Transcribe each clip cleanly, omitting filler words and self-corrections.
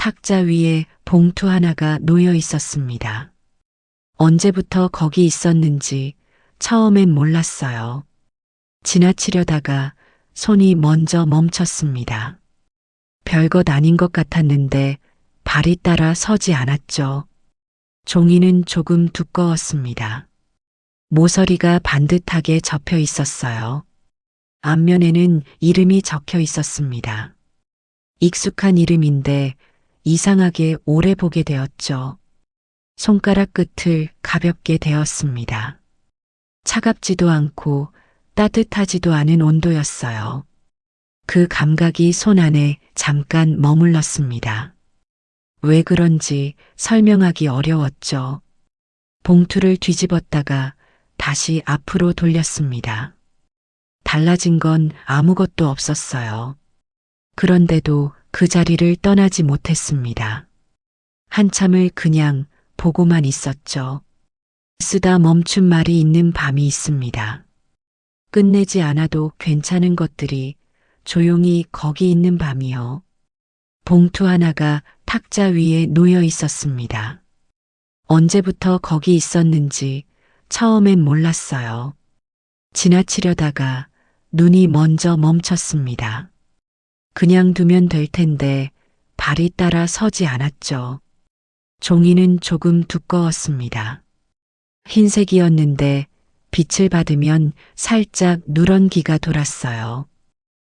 탁자 위에 봉투 하나가 놓여 있었습니다. 언제부터 거기 있었는지 처음엔 몰랐어요. 지나치려다가 손이 먼저 멈췄습니다. 별것 아닌 것 같았는데 발이 따라 서지 않았죠. 종이는 조금 두꺼웠습니다. 모서리가 반듯하게 접혀 있었어요. 앞면에는 이름이 적혀 있었습니다. 익숙한 이름인데 이상하게 오래 보게 되었죠. 손가락 끝을 가볍게 대었습니다. 차갑지도 않고 따뜻하지도 않은 온도였어요. 그 감각이 손 안에 잠깐 머물렀습니다. 왜 그런지 설명하기 어려웠죠. 봉투를 뒤집었다가 다시 앞으로 돌렸습니다. 달라진 건 아무것도 없었어요. 그런데도 그 자리를 떠나지 못했습니다. 한참을 그냥 보고만 있었죠. 쓰다 멈춘 말이 있는 밤이 있습니다. 끝내지 않아도 괜찮은 것들이 조용히 거기 있는 밤이요. 봉투 하나가 탁자 위에 놓여 있었습니다. 언제부터 거기 있었는지 처음엔 몰랐어요. 지나치려다가 눈이 먼저 멈췄습니다. 그냥 두면 될 텐데 발이 따라 서지 않았죠. 종이는 조금 두꺼웠습니다. 흰색이었는데 빛을 받으면 살짝 누런 기가 돌았어요.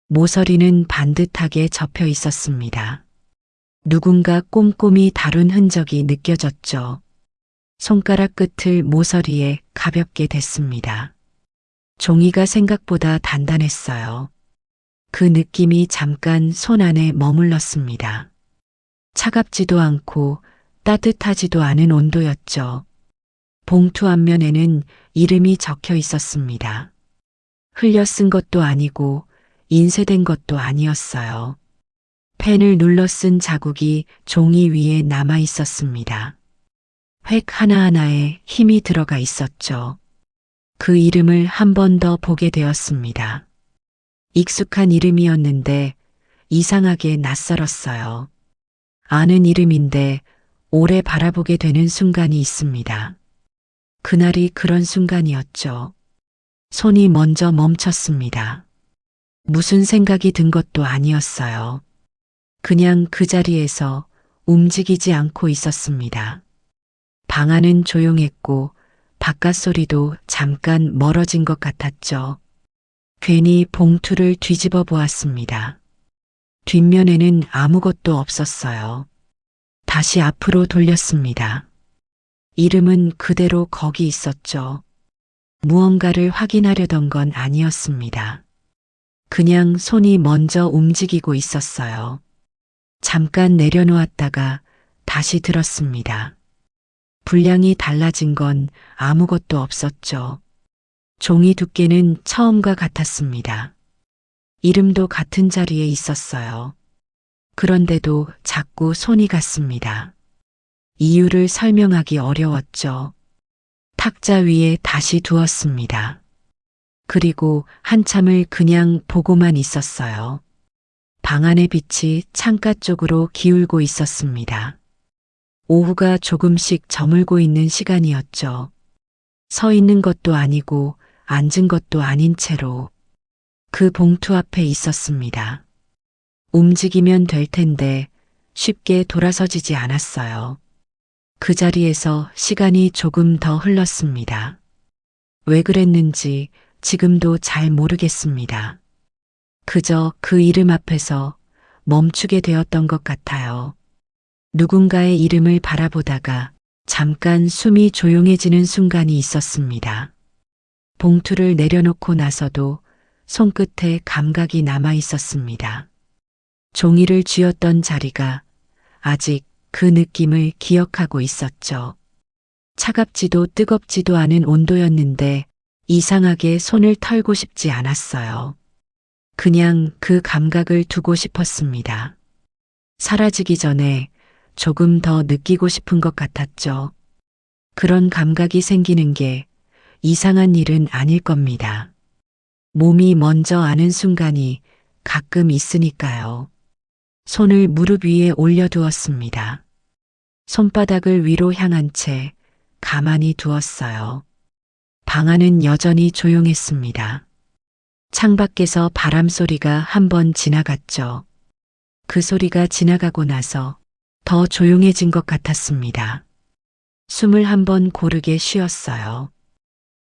모서리는 반듯하게 접혀 있었습니다. 누군가 꼼꼼히 다룬 흔적이 느껴졌죠. 손가락 끝을 모서리에 가볍게 댔습니다. 종이가 생각보다 단단했어요. 그 느낌이 잠깐 손 안에 머물렀습니다. 차갑지도 않고 따뜻하지도 않은 온도였죠. 봉투 앞면에는 이름이 적혀 있었습니다. 흘려 쓴 것도 아니고 인쇄된 것도 아니었어요. 펜을 눌러 쓴 자국이 종이 위에 남아 있었습니다. 획 하나하나에 힘이 들어가 있었죠. 그 이름을 한 번 더 보게 되었습니다. 익숙한 이름이었는데 이상하게 낯설었어요. 아는 이름인데 오래 바라보게 되는 순간이 있습니다. 그날이 그런 순간이었죠. 손이 먼저 멈췄습니다. 무슨 생각이 든 것도 아니었어요. 그냥 그 자리에서 움직이지 않고 있었습니다. 방 안은 조용했고 바깥 소리도 잠깐 멀어진 것 같았죠. 괜히 봉투를 뒤집어 보았습니다. 뒷면에는 아무것도 없었어요. 다시 앞으로 돌렸습니다. 이름은 그대로 거기 있었죠. 무언가를 확인하려던 건 아니었습니다. 그냥 손이 먼저 움직이고 있었어요. 잠깐 내려놓았다가 다시 들었습니다. 분량이 달라진 건 아무것도 없었죠. 종이 두께는 처음과 같았습니다. 이름도 같은 자리에 있었어요. 그런데도 자꾸 손이 갔습니다. 이유를 설명하기 어려웠죠. 탁자 위에 다시 두었습니다. 그리고 한참을 그냥 보고만 있었어요. 방 안의 빛이 창가 쪽으로 기울고 있었습니다. 오후가 조금씩 저물고 있는 시간이었죠. 서 있는 것도 아니고 앉은 것도 아닌 채로 그 봉투 앞에 있었습니다. 움직이면 될 텐데 쉽게 돌아서지지 않았어요. 그 자리에서 시간이 조금 더 흘렀습니다. 왜 그랬는지 지금도 잘 모르겠습니다. 그저 그 이름 앞에서 멈추게 되었던 것 같아요. 누군가의 이름을 바라보다가 잠깐 숨이 조용해지는 순간이 있었습니다. 봉투를 내려놓고 나서도 손끝에 감각이 남아 있었습니다. 종이를 쥐었던 자리가 아직 그 느낌을 기억하고 있었죠. 차갑지도 뜨겁지도 않은 온도였는데 이상하게 손을 털고 싶지 않았어요. 그냥 그 감각을 두고 싶었습니다. 사라지기 전에 조금 더 느끼고 싶은 것 같았죠. 그런 감각이 생기는 게 이상한 일은 아닐 겁니다. 몸이 먼저 아는 순간이 가끔 있으니까요. 손을 무릎 위에 올려두었습니다. 손바닥을 위로 향한 채 가만히 두었어요. 방 안은 여전히 조용했습니다. 창밖에서 바람 소리가 한 번 지나갔죠. 그 소리가 지나가고 나서 더 조용해진 것 같았습니다. 숨을 한 번 고르게 쉬었어요.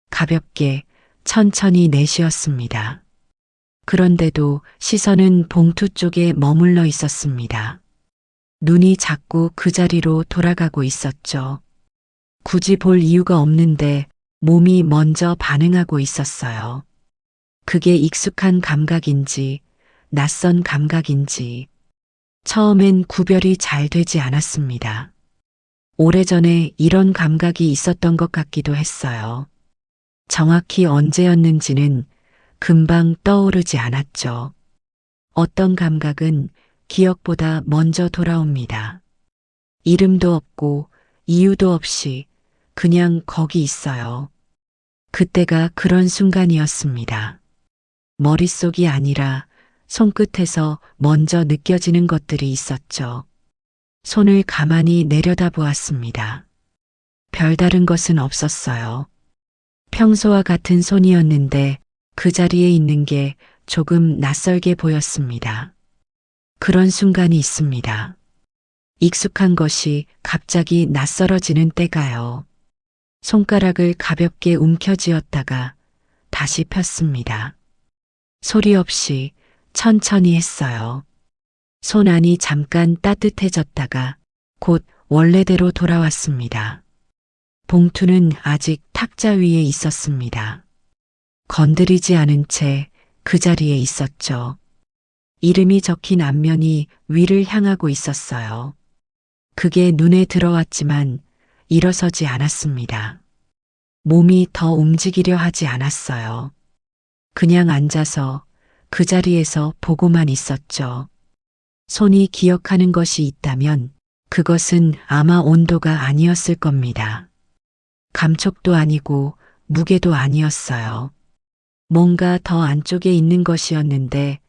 가볍게 천천히 내쉬었습니다. 그런데도 시선은 봉투 쪽에 머물러 있었습니다. 눈이 자꾸 그 자리로 돌아가고 있었죠. 굳이 볼 이유가 없는데 몸이 먼저 반응하고 있었어요. 그게 익숙한 감각인지 낯선 감각인지 처음엔 구별이 잘 되지 않았습니다. 오래전에 이런 감각이 있었던 것 같기도 했어요. 정확히 언제였는지는 금방 떠오르지 않았죠. 어떤 감각은 기억보다 먼저 돌아옵니다. 이름도 없고 이유도 없이 그냥 거기 있어요. 그때가 그런 순간이었습니다. 머릿속이 아니라 손끝에서 먼저 느껴지는 것들이 있었죠. 손을 가만히 내려다 보았습니다. 별다른 것은 없었어요. 평소와 같은 손이었는데 그 자리에 있는 게 조금 낯설게 보였습니다. 그런 순간이 있습니다. 익숙한 것이 갑자기 낯설어지는 때가요. 손가락을 가볍게 움켜쥐었다가 다시 폈습니다. 소리 없이 천천히 했어요. 손 안이 잠깐 따뜻해졌다가 곧 원래대로 돌아왔습니다. 봉투는 아직 탁자 위에 있었습니다. 건드리지 않은 채 그 자리에 있었죠. 이름이 적힌 앞면이 위를 향하고 있었어요. 그게 눈에 들어왔지만 일어서지 않았습니다. 몸이 더 움직이려 하지 않았어요. 그냥 앉아서 그 자리에서 보고만 있었죠. 손이 기억하는 것이 있다면 그것은 아마 온도가 아니었을 겁니다. 감촉도 아니고 무게도 아니었어요. 뭔가 더 안쪽에 있는 것이었는데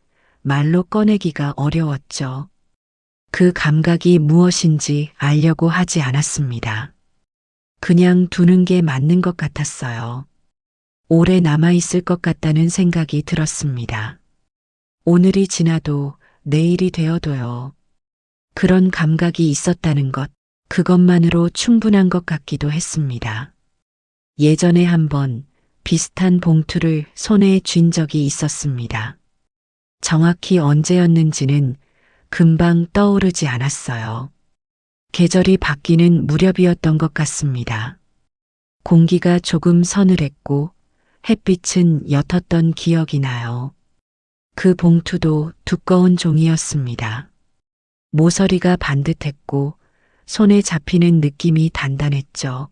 말로 꺼내기가 어려웠죠. 그 감각이 무엇인지 알려고 하지 않았습니다. 그냥 두는 게 맞는 것 같았어요. 오래 남아있을 것 같다는 생각이 들었습니다. 오늘이 지나도 내일이 되어도요. 그런 감각이 있었다는 것, 그것만으로 충분한 것 같기도 했습니다. 예전에 한번 비슷한 봉투를 손에 쥔 적이 있었습니다. 정확히 언제였는지는 금방 떠오르지 않았어요. 계절이 바뀌는 무렵이었던 것 같습니다. 공기가 조금 서늘했고 햇빛은 옅었던 기억이 나요. 그 봉투도 두꺼운 종이였습니다. 모서리가 반듯했고 손에 잡히는 느낌이 단단했죠.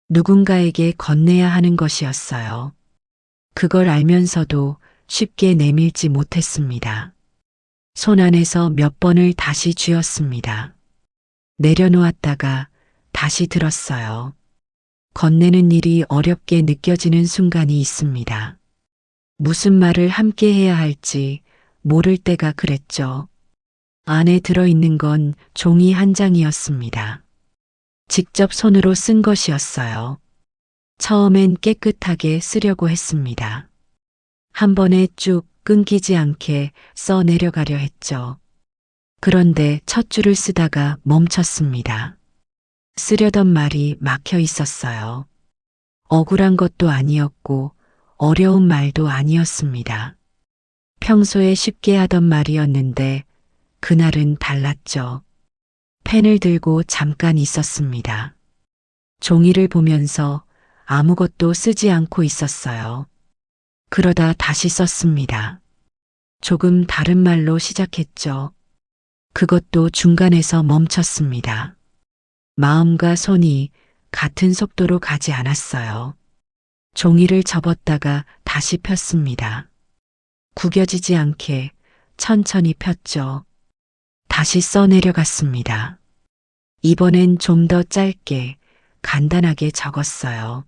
누군가에게 건네야 하는 것이었어요. 그걸 알면서도 쉽게 내밀지 못했습니다. 손 안에서 몇 번을 다시 쥐었습니다. 내려놓았다가 다시 들었어요. 건네는 일이 어렵게 느껴지는 순간이 있습니다. 무슨 말을 함께 해야 할지 모를 때가 그랬죠. 안에 들어있는 건 종이 한 장이었습니다. 직접 손으로 쓴 것이었어요. 처음엔 깨끗하게 쓰려고 했습니다. 한 번에 쭉 끊기지 않게 써 내려가려 했죠. 그런데 첫 줄을 쓰다가 멈췄습니다. 쓰려던 말이 막혀 있었어요. 억울한 것도 아니었고 어려운 말도 아니었습니다. 평소에 쉽게 하던 말이었는데 그날은 달랐죠. 펜을 들고 잠깐 있었습니다. 종이를 보면서 아무것도 쓰지 않고 있었어요. 그러다 다시 썼습니다. 조금 다른 말로 시작했죠. 그것도 중간에서 멈췄습니다. 마음과 손이 같은 속도로 가지 않았어요. 종이를 접었다가 다시 폈습니다. 구겨지지 않게 천천히 폈죠. 다시 써 내려갔습니다. 이번엔 좀 더 짧게, 간단하게 적었어요.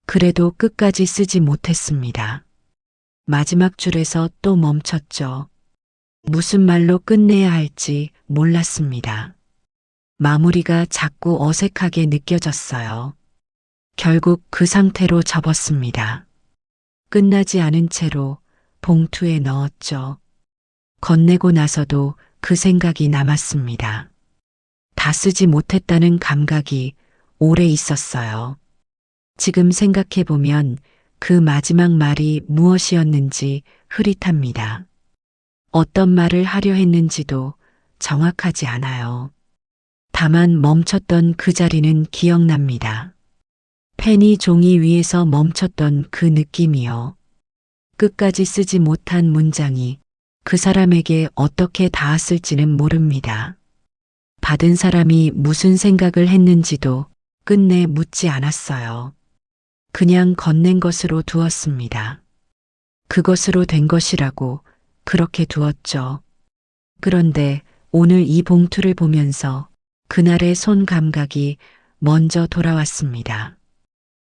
그래도 끝까지 쓰지 못했습니다. 마지막 줄에서 또 멈췄죠. 무슨 말로 끝내야 할지 몰랐습니다. 마무리가 자꾸 어색하게 느껴졌어요. 결국 그 상태로 접었습니다. 끝나지 않은 채로 봉투에 넣었죠. 건네고 나서도 그 생각이 남았습니다. 다 쓰지 못했다는 감각이 오래 있었어요. 지금 생각해보면 그 마지막 말이 무엇이었는지 흐릿합니다. 어떤 말을 하려 했는지도 정확하지 않아요. 다만 멈췄던 그 자리는 기억납니다. 펜이 종이 위에서 멈췄던 그 느낌이요. 끝까지 쓰지 못한 문장이 그 사람에게 어떻게 닿았을지는 모릅니다. 받은 사람이 무슨 생각을 했는지도 끝내 묻지 않았어요. 그냥 건넨 것으로 두었습니다. 그것으로 된 것이라고 그렇게 두었죠. 그런데 오늘 이 봉투를 보면서 그날의 손 감각이 먼저 돌아왔습니다.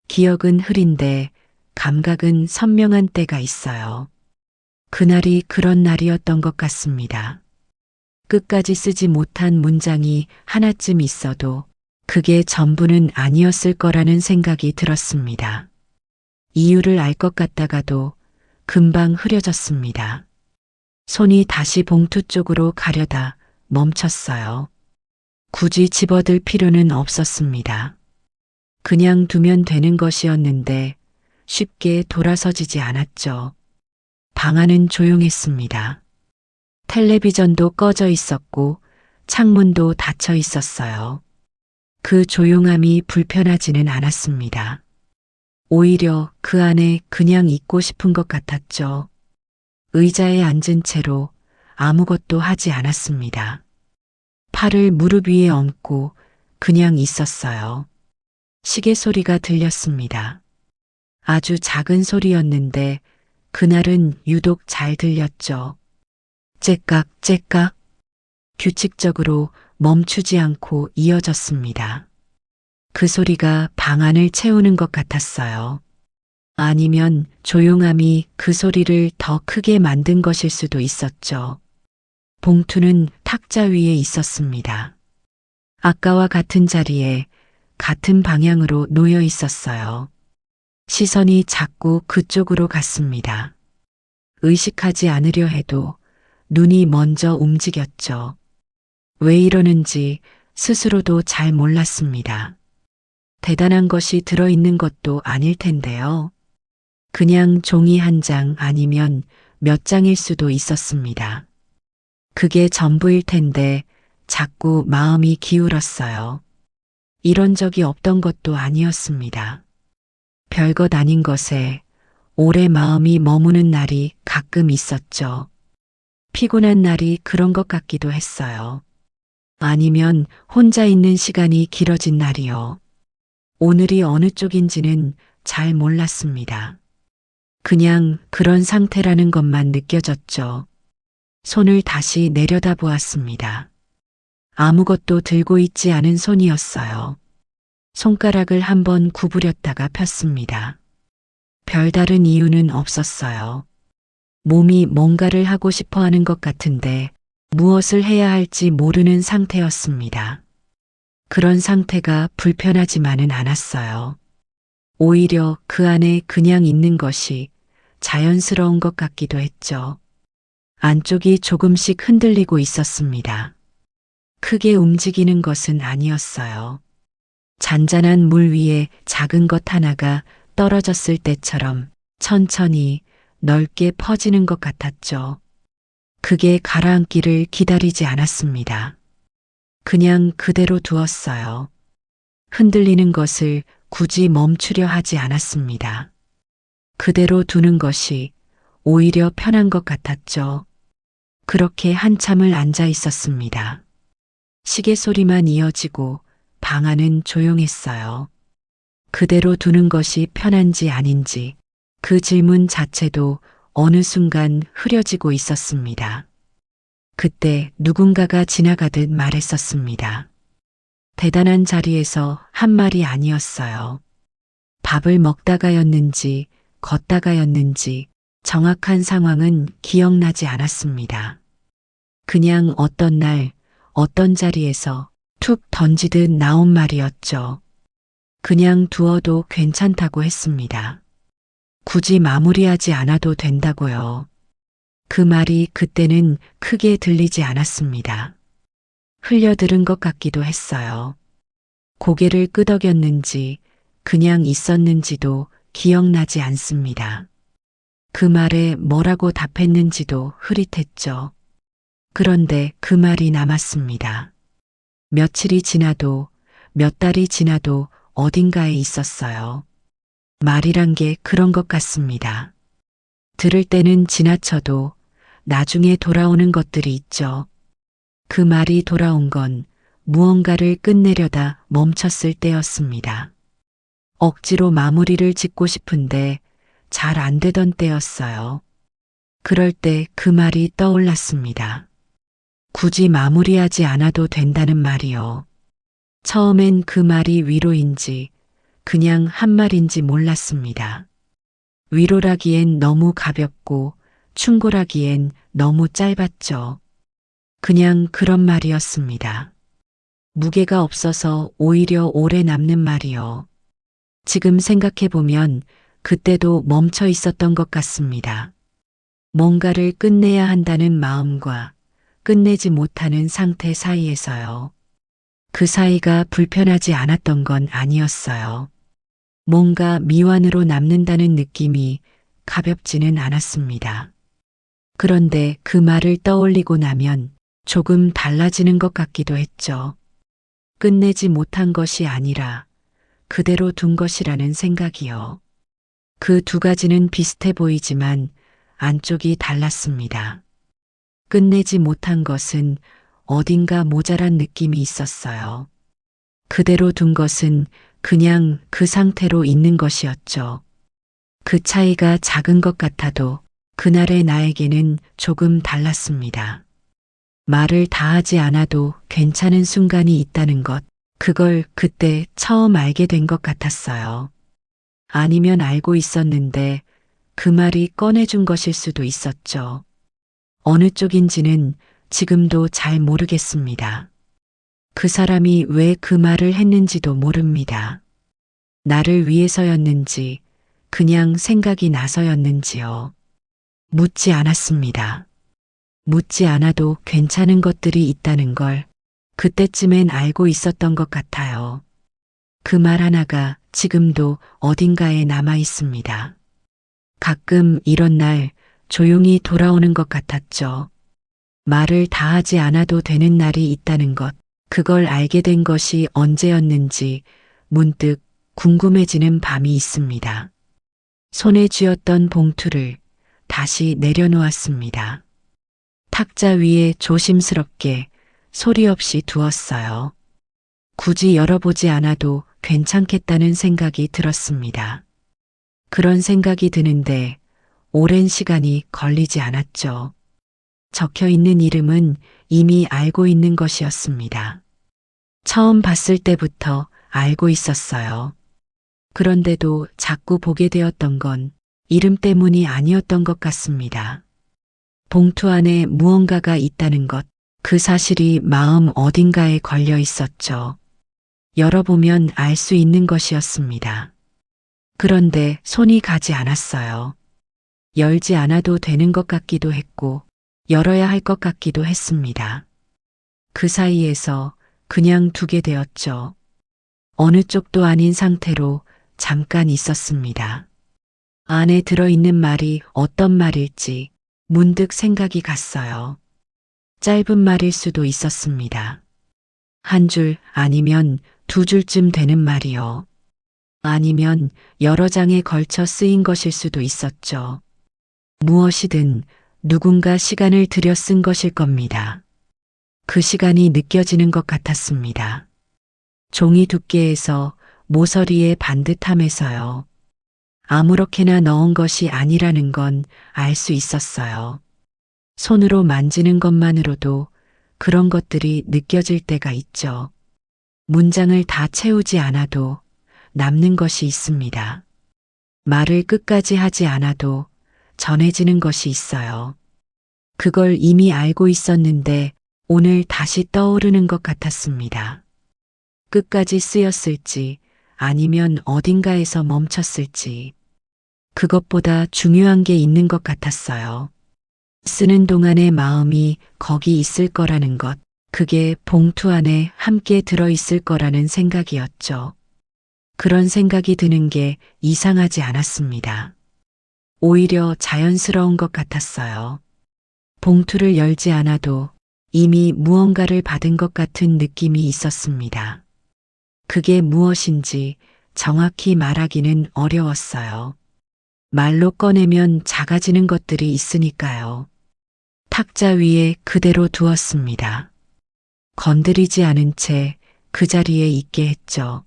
기억은 흐린데 감각은 선명한 때가 있어요. 그날이 그런 날이었던 것 같습니다. 끝까지 쓰지 못한 문장이 하나쯤 있어도 그게 전부는 아니었을 거라는 생각이 들었습니다. 이유를 알 것 같다가도 금방 흐려졌습니다. 손이 다시 봉투 쪽으로 가려다 멈췄어요. 굳이 집어들 필요는 없었습니다. 그냥 두면 되는 것이었는데 쉽게 돌아서지지 않았죠. 방 안은 조용했습니다. 텔레비전도 꺼져 있었고 창문도 닫혀 있었어요. 그 조용함이 불편하지는 않았습니다. 오히려 그 안에 그냥 있고 싶은 것 같았죠. 의자에 앉은 채로 아무것도 하지 않았습니다. 팔을 무릎 위에 얹고 그냥 있었어요. 시계 소리가 들렸습니다. 아주 작은 소리였는데 그날은 유독 잘 들렸죠. 째깍 째깍 규칙적으로 멈추지 않고 이어졌습니다. 그 소리가 방 안을 채우는 것 같았어요. 아니면 조용함이 그 소리를 더 크게 만든 것일 수도 있었죠. 봉투는 탁자 위에 있었습니다. 아까와 같은 자리에 같은 방향으로 놓여 있었어요. 시선이 자꾸 그쪽으로 갔습니다. 의식하지 않으려 해도 눈이 먼저 움직였죠. 왜 이러는지 스스로도 잘 몰랐습니다. 대단한 것이 들어있는 것도 아닐 텐데요. 그냥 종이 한 장 아니면 몇 장일 수도 있었습니다. 그게 전부일 텐데 자꾸 마음이 기울었어요. 이런 적이 없던 것도 아니었습니다. 별것 아닌 것에 오래 마음이 머무는 날이 가끔 있었죠. 피곤한 날이 그런 것 같기도 했어요. 아니면 혼자 있는 시간이 길어진 날이요. 오늘이 어느 쪽인지는 잘 몰랐습니다. 그냥 그런 상태라는 것만 느껴졌죠. 손을 다시 내려다 보았습니다. 아무것도 들고 있지 않은 손이었어요. 손가락을 한번 구부렸다가 폈습니다. 별다른 이유는 없었어요. 몸이 뭔가를 하고 싶어 하는 것 같은데 무엇을 해야 할지 모르는 상태였습니다. 그런 상태가 불편하지만은 않았어요. 오히려 그 안에 그냥 있는 것이 자연스러운 것 같기도 했죠. 안쪽이 조금씩 흔들리고 있었습니다. 크게 움직이는 것은 아니었어요. 잔잔한 물 위에 작은 것 하나가 떨어졌을 때처럼 천천히 넓게 퍼지는 것 같았죠. 그게 가라앉기를 기다리지 않았습니다. 그냥 그대로 두었어요. 흔들리는 것을 굳이 멈추려 하지 않았습니다. 그대로 두는 것이 오히려 편한 것 같았죠. 그렇게 한참을 앉아 있었습니다. 시계 소리만 이어지고 방 안은 조용했어요. 그대로 두는 것이 편한지 아닌지 그 질문 자체도 어느 순간 흐려지고 있었습니다. 그때 누군가가 지나가듯 말했었습니다. 대단한 자리에서 한 말이 아니었어요. 밥을 먹다가였는지 걷다가였는지 정확한 상황은 기억나지 않았습니다. 그냥 어떤 날, 어떤 자리에서 툭 던지듯 나온 말이었죠. 그냥 두어도 괜찮다고 했습니다. 굳이 마무리하지 않아도 된다고요. 그 말이 그때는 크게 들리지 않았습니다. 흘려들은 것 같기도 했어요. 고개를 끄덕였는지 그냥 있었는지도 기억나지 않습니다. 그 말에 뭐라고 답했는지도 흐릿했죠. 그런데 그 말이 남았습니다. 며칠이 지나도 몇 달이 지나도 어딘가에 있었어요. 말이란 게 그런 것 같습니다. 들을 때는 지나쳐도 나중에 돌아오는 것들이 있죠. 그 말이 돌아온 건 무언가를 끝내려다 멈췄을 때였습니다. 억지로 마무리를 짓고 싶은데 잘 안 되던 때였어요. 그럴 때 그 말이 떠올랐습니다. 굳이 마무리하지 않아도 된다는 말이요. 처음엔 그 말이 위로인지 그냥 한 말인지 몰랐습니다. 위로라기엔 너무 가볍고 충고라기엔 너무 짧았죠. 그냥 그런 말이었습니다. 무게가 없어서 오히려 오래 남는 말이요. 지금 생각해보면 그때도 멈춰 있었던 것 같습니다. 뭔가를 끝내야 한다는 마음과 끝내지 못하는 상태 사이에서요. 그 사이가 불편하지 않았던 건 아니었어요. 뭔가 미완으로 남는다는 느낌이 가볍지는 않았습니다. 그런데 그 말을 떠올리고 나면 조금 달라지는 것 같기도 했죠. 끝내지 못한 것이 아니라 그대로 둔 것이라는 생각이요. 그 두 가지는 비슷해 보이지만 안쪽이 달랐습니다. 끝내지 못한 것은 어딘가 모자란 느낌이 있었어요. 그대로 둔 것은 그냥 그 상태로 있는 것이었죠. 그 차이가 작은 것 같아도 그날의 나에게는 조금 달랐습니다. 말을 다 하지 않아도 괜찮은 순간이 있다는 것, 그걸 그때 처음 알게 된 것 같았어요. 아니면 알고 있었는데 그 말이 꺼내준 것일 수도 있었죠. 어느 쪽인지는 지금도 잘 모르겠습니다. 그 사람이 왜 그 말을 했는지도 모릅니다. 나를 위해서였는지, 그냥 생각이 나서였는지요. 묻지 않았습니다. 묻지 않아도 괜찮은 것들이 있다는 걸 그때쯤엔 알고 있었던 것 같아요. 그 말 하나가 지금도 어딘가에 남아 있습니다. 가끔 이런 날 조용히 돌아오는 것 같았죠. 말을 다 하지 않아도 되는 날이 있다는 것, 그걸 알게 된 것이 언제였는지 문득 궁금해지는 밤이 있습니다. 손에 쥐었던 봉투를 다시 내려놓았습니다. 탁자 위에 조심스럽게 소리 없이 두었어요. 굳이 열어보지 않아도 괜찮겠다는 생각이 들었습니다. 그런 생각이 드는데 오랜 시간이 걸리지 않았죠. 적혀 있는 이름은 이미 알고 있는 것이었습니다. 처음 봤을 때부터 알고 있었어요. 그런데도 자꾸 보게 되었던 건 이름 때문이 아니었던 것 같습니다. 봉투 안에 무언가가 있다는 것, 그 사실이 마음 어딘가에 걸려 있었죠. 열어보면 알 수 있는 것이었습니다. 그런데 손이 가지 않았어요. 열지 않아도 되는 것 같기도 했고, 열어야 할 것 같기도 했습니다. 그 사이에서 그냥 두게 되었죠. 어느 쪽도 아닌 상태로 잠깐 있었습니다. 안에 들어있는 말이 어떤 말일지 문득 생각이 갔어요. 짧은 말일 수도 있었습니다. 한 줄 아니면 두 줄쯤 되는 말이요. 아니면 여러 장에 걸쳐 쓰인 것일 수도 있었죠. 무엇이든 누군가 시간을 들여 쓴 것일 겁니다. 그 시간이 느껴지는 것 같았습니다. 종이 두께에서 모서리의 반듯함에서요. 아무렇게나 넣은 것이 아니라는 건 알 수 있었어요. 손으로 만지는 것만으로도 그런 것들이 느껴질 때가 있죠. 문장을 다 채우지 않아도 남는 것이 있습니다. 말을 끝까지 하지 않아도 전해지는 것이 있어요. 그걸 이미 알고 있었는데 오늘 다시 떠오르는 것 같았습니다. 끝까지 쓰였을지 아니면 어딘가에서 멈췄을지 그것보다 중요한 게 있는 것 같았어요. 쓰는 동안의 마음이 거기 있을 거라는 것, 그게 봉투 안에 함께 들어있을 거라는 생각이었죠. 그런 생각이 드는 게 이상하지 않았습니다. 오히려 자연스러운 것 같았어요. 봉투를 열지 않아도 이미 무언가를 받은 것 같은 느낌이 있었습니다. 그게 무엇인지 정확히 말하기는 어려웠어요. 말로 꺼내면 작아지는 것들이 있으니까요. 탁자 위에 그대로 두었습니다. 건드리지 않은 채 그 자리에 있게 했죠.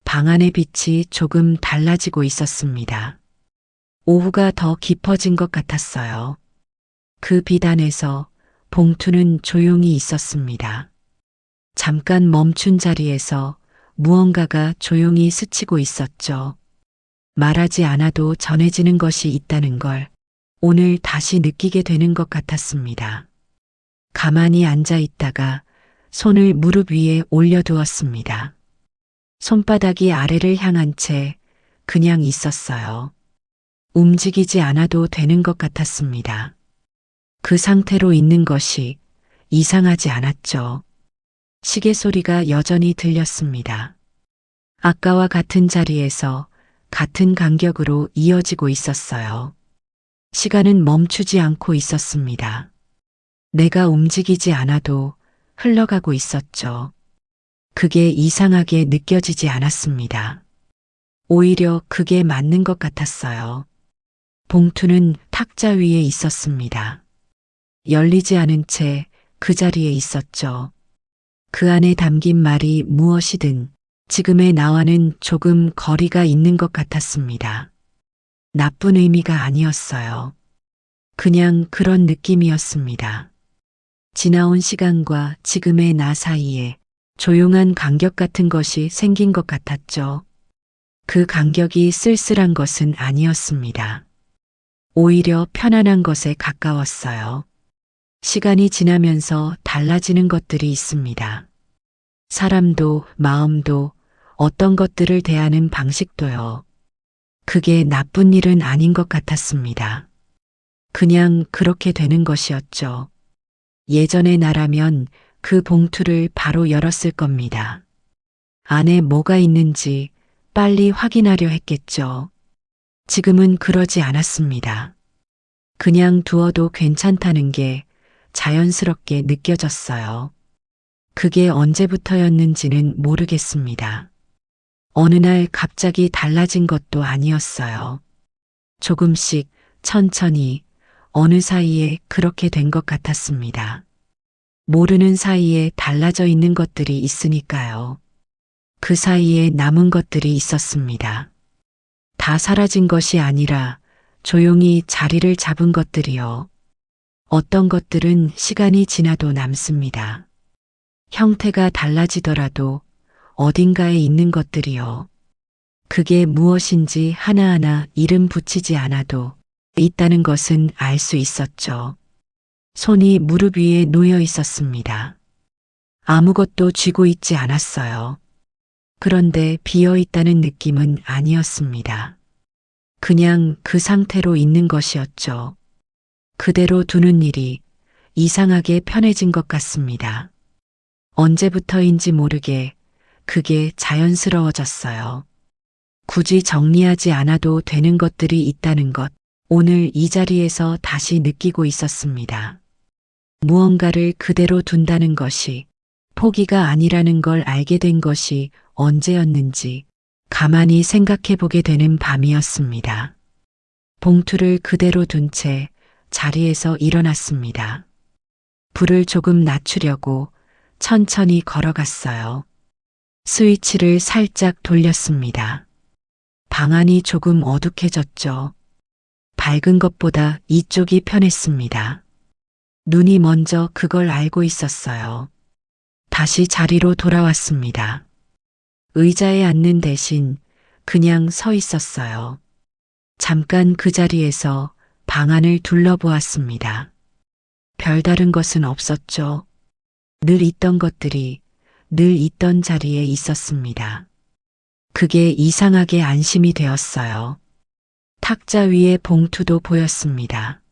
방 안의 빛이 조금 달라지고 있었습니다. 오후가 더 깊어진 것 같았어요. 그 빛 안에서 봉투는 조용히 있었습니다. 잠깐 멈춘 자리에서 무언가가 조용히 스치고 있었죠. 말하지 않아도 전해지는 것이 있다는 걸 오늘 다시 느끼게 되는 것 같았습니다. 가만히 앉아 있다가 손을 무릎 위에 올려두었습니다. 손바닥이 아래를 향한 채 그냥 있었어요. 움직이지 않아도 되는 것 같았습니다. 그 상태로 있는 것이 이상하지 않았죠. 시계 소리가 여전히 들렸습니다. 아까와 같은 자리에서 같은 간격으로 이어지고 있었어요. 시간은 멈추지 않고 있었습니다. 내가 움직이지 않아도 흘러가고 있었죠. 그게 이상하게 느껴지지 않았습니다. 오히려 그게 맞는 것 같았어요. 봉투는 탁자 위에 있었습니다. 열리지 않은 채 그 자리에 있었죠. 그 안에 담긴 말이 무엇이든 지금의 나와는 조금 거리가 있는 것 같았습니다. 나쁜 의미가 아니었어요. 그냥 그런 느낌이었습니다. 지나온 시간과 지금의 나 사이에 조용한 간격 같은 것이 생긴 것 같았죠. 그 간격이 쓸쓸한 것은 아니었습니다. 오히려 편안한 것에 가까웠어요. 시간이 지나면서 달라지는 것들이 있습니다. 사람도 마음도 어떤 것들을 대하는 방식도요. 그게 나쁜 일은 아닌 것 같았습니다. 그냥 그렇게 되는 것이었죠. 예전의 나라면 그 봉투를 바로 열었을 겁니다. 안에 뭐가 있는지 빨리 확인하려 했겠죠. 지금은 그러지 않았습니다. 그냥 두어도 괜찮다는 게 자연스럽게 느껴졌어요. 그게 언제부터였는지는 모르겠습니다. 어느 날 갑자기 달라진 것도 아니었어요. 조금씩 천천히 어느 사이에 그렇게 된 것 같았습니다. 모르는 사이에 달라져 있는 것들이 있으니까요. 그 사이에 남은 것들이 있었습니다. 다 사라진 것이 아니라 조용히 자리를 잡은 것들이요. 어떤 것들은 시간이 지나도 남습니다. 형태가 달라지더라도 어딘가에 있는 것들이요. 그게 무엇인지 하나하나 이름 붙이지 않아도 있다는 것은 알 수 있었죠. 손이 무릎 위에 놓여 있었습니다. 아무것도 쥐고 있지 않았어요. 그런데 비어 있다는 느낌은 아니었습니다. 그냥 그 상태로 있는 것이었죠. 그대로 두는 일이 이상하게 편해진 것 같습니다. 언제부터인지 모르게 그게 자연스러워졌어요. 굳이 정리하지 않아도 되는 것들이 있다는 것, 오늘 이 자리에서 다시 느끼고 있었습니다. 무언가를 그대로 둔다는 것이 포기가 아니라는 걸 알게 된 것이 언제였는지 가만히 생각해 보게 되는 밤이었습니다. 봉투를 그대로 둔 채 자리에서 일어났습니다. 불을 조금 낮추려고 천천히 걸어갔어요. 스위치를 살짝 돌렸습니다. 방 안이 조금 어둑해졌죠. 밝은 것보다 이쪽이 편했습니다. 눈이 먼저 그걸 알고 있었어요. 다시 자리로 돌아왔습니다. 의자에 앉는 대신 그냥 서 있었어요. 잠깐 그 자리에서 방 안을 둘러보았습니다. 별다른 것은 없었죠. 늘 있던 것들이 늘 있던 자리에 있었습니다. 그게 이상하게 안심이 되었어요. 탁자 위에 봉투도 보였습니다.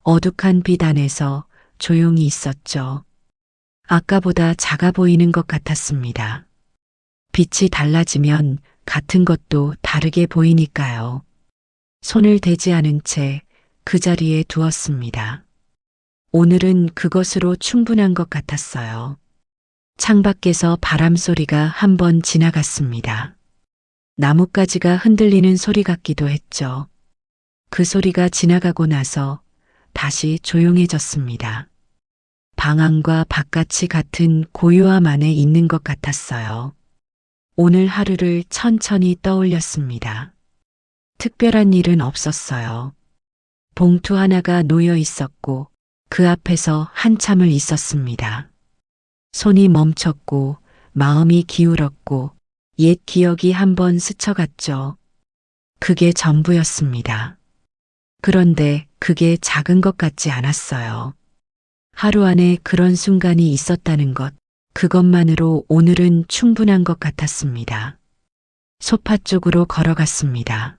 어둑한 빛 안에서 조용히 있었죠. 아까보다 작아 보이는 것 같았습니다. 빛이 달라지면 같은 것도 다르게 보이니까요. 손을 대지 않은 채 그 자리에 두었습니다. 오늘은 그것으로 충분한 것 같았어요. 창밖에서 바람 소리가 한번 지나갔습니다. 나뭇가지가 흔들리는 소리 같기도 했죠. 그 소리가 지나가고 나서 다시 조용해졌습니다. 방 안과 바깥이 같은 고요함 안에 있는 것 같았어요. 오늘 하루를 천천히 떠올렸습니다. 특별한 일은 없었어요. 봉투 하나가 놓여 있었고 그 앞에서 한참을 있었습니다. 손이 멈췄고 마음이 기울었고 옛 기억이 한번 스쳐갔죠. 그게 전부였습니다. 그런데 그게 작은 것 같지 않았어요. 하루 안에 그런 순간이 있었다는 것, 그것만으로 오늘은 충분한 것 같았습니다. 소파 쪽으로 걸어갔습니다.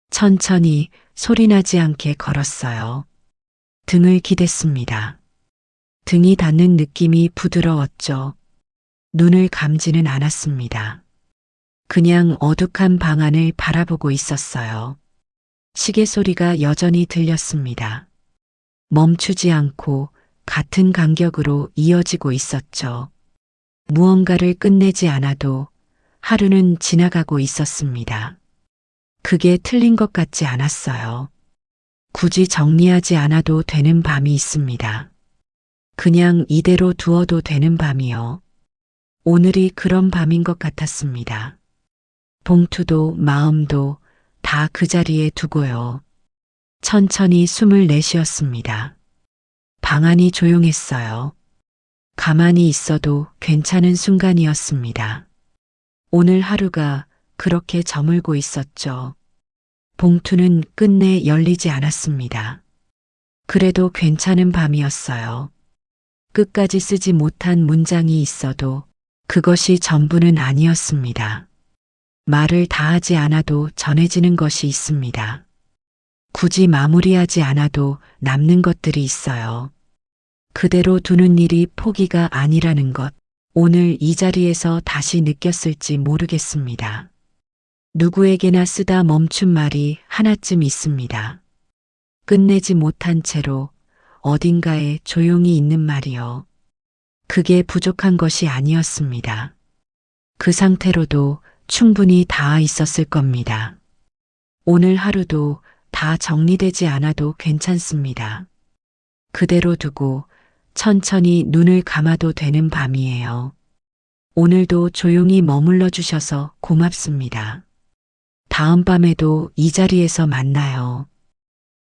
천천히 소리나지 않게 걸었어요. 등을 기댔습니다. 등이 닿는 느낌이 부드러웠죠. 눈을 감지는 않았습니다. 그냥 어둑한 방 안을 바라보고 있었어요. 시계 소리가 여전히 들렸습니다. 멈추지 않고 같은 간격으로 이어지고 있었죠. 무언가를 끝내지 않아도 하루는 지나가고 있었습니다. 그게 틀린 것 같지 않았어요. 굳이 정리하지 않아도 되는 밤이 있습니다. 그냥 이대로 두어도 되는 밤이요. 오늘이 그런 밤인 것 같았습니다. 봉투도 마음도 다 그 자리에 두고요. 천천히 숨을 내쉬었습니다. 방 안이 조용했어요. 가만히 있어도 괜찮은 순간이었습니다. 오늘 하루가 그렇게 저물고 있었죠. 봉투는 끝내 열리지 않았습니다. 그래도 괜찮은 밤이었어요. 끝까지 쓰지 못한 문장이 있어도 그것이 전부는 아니었습니다. 말을 다 하지 않아도 전해지는 것이 있습니다. 굳이 마무리하지 않아도 남는 것들이 있어요. 그대로 두는 일이 포기가 아니라는 것, 오늘 이 자리에서 다시 느꼈을지 모르겠습니다. 누구에게나 쓰다 멈춘 말이 하나쯤 있습니다. 끝내지 못한 채로 어딘가에 조용히 있는 말이요. 그게 부족한 것이 아니었습니다. 그 상태로도 충분히 닿아 있었을 겁니다. 오늘 하루도 다 정리되지 않아도 괜찮습니다. 그대로 두고 천천히 눈을 감아도 되는 밤이에요. 오늘도 조용히 머물러 주셔서 고맙습니다. 다음 밤에도 이 자리에서 만나요.